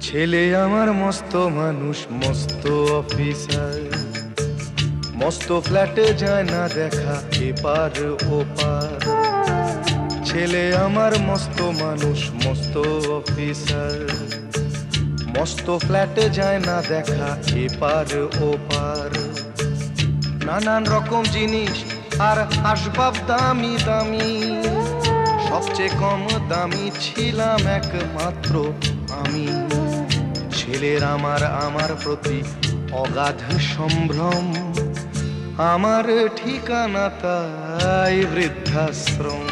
ছেলে আমার মস্ত মানুষ, মস্ত অফিসার, মস্ত ফ্ল্যাটে যায় না দেখা এপার ওপার। ছেলে আমার মস্ত মানুষ, মস্ত অফিসার, মস্ত ফ্ল্যাটে যায় না দেখা এপার ওপার। নানান রকম জিনিস আর আসবাব দামি দামি, সবচেয়ে কম দামি ছিলাম একমাত্র আমি। ছেলের আমার প্রতি অগাধ সম্ভ্রম, আমার ঠিকানা তাই বৃদ্ধাশ্রম।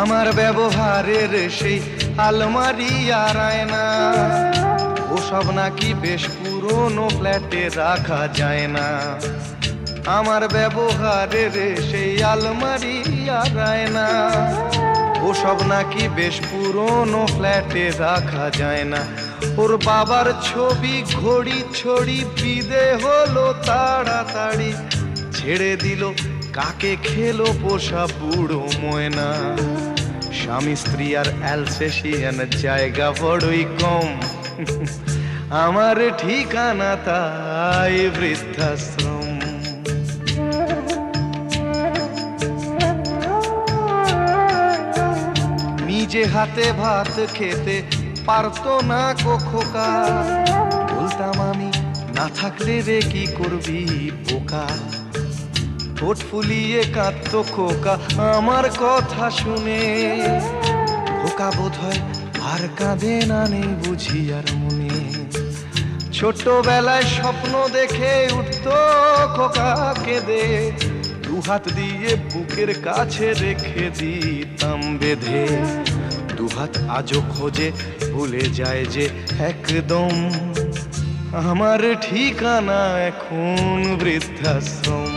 আমার ব্যবহারের সেই আলমারি আর আয়না, ওসব নাকি বেশ পুরনো ফ্ল্যাটে রাখা যায় না। আমার ব্যবহারের সেই আলমারি আর আয়না, ওসব নাকি বেশ পুরনো ফ্ল্যাটে রাখা যায় না। ওর বাবার ছবি ঘড়ি ছড়ি বিদে হলো তাড়াতাড়ি, ছেড়ে দিল কাকে খেলো পোষা বুড়ো ময়না। স্বামী স্ত্রী আর অ্যালসেশিয়ান জায়গা বড়ই কম, আমার ঠিকানা তাই বৃদ্ধাশ্রম। নিজে হাতে ভাত খেতে পারতো না খোকা, বলতাম আমি না থাকলে রে কি করবি বোকা। ঠোঁট ফুলিয়ে কাঁদতো খোকা আমার কথা শুনে, খোকা বোধ হয় আর কাঁদে না, নেই বুঝি আর মনে। ছোটবেলায় স্বপ্ন দেখে উঠতো খোকা কেঁদে, দুহাত দিয়ে বুকের কাছে রেখে দিতাম বেঁধে। দুহাত আজও খোঁজে ভুলে যায় যে একদম, আমার ঠিকানা এখন বৃদ্ধাশ্রম।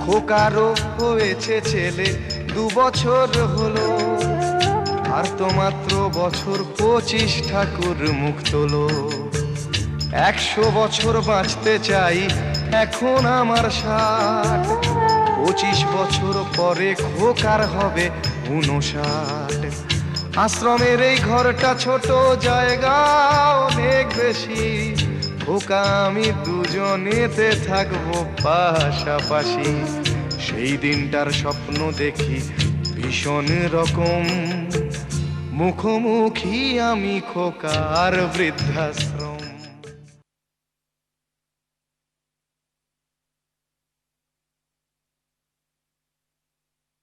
খোকারও হয়েছে ছেলে 2 বছর হলো, আর তো মাত্র বছর 25 ঠাকুর মুখ তোলো। 100 বছর বাঁচতে চাই এখন আমার 60, 25 বছর পরে খোকার হবে 59। আশ্রমের এই ঘরটা ছোট, জায়গা অনেক বেশি, খোকা আমি দুজনেতে থাকবো পাশাপাশি। সেই দিনটার স্বপ্ন দেখি ভীষণ রকম, মুখোমুখি আমি খোকার বৃদ্ধাশ্রম।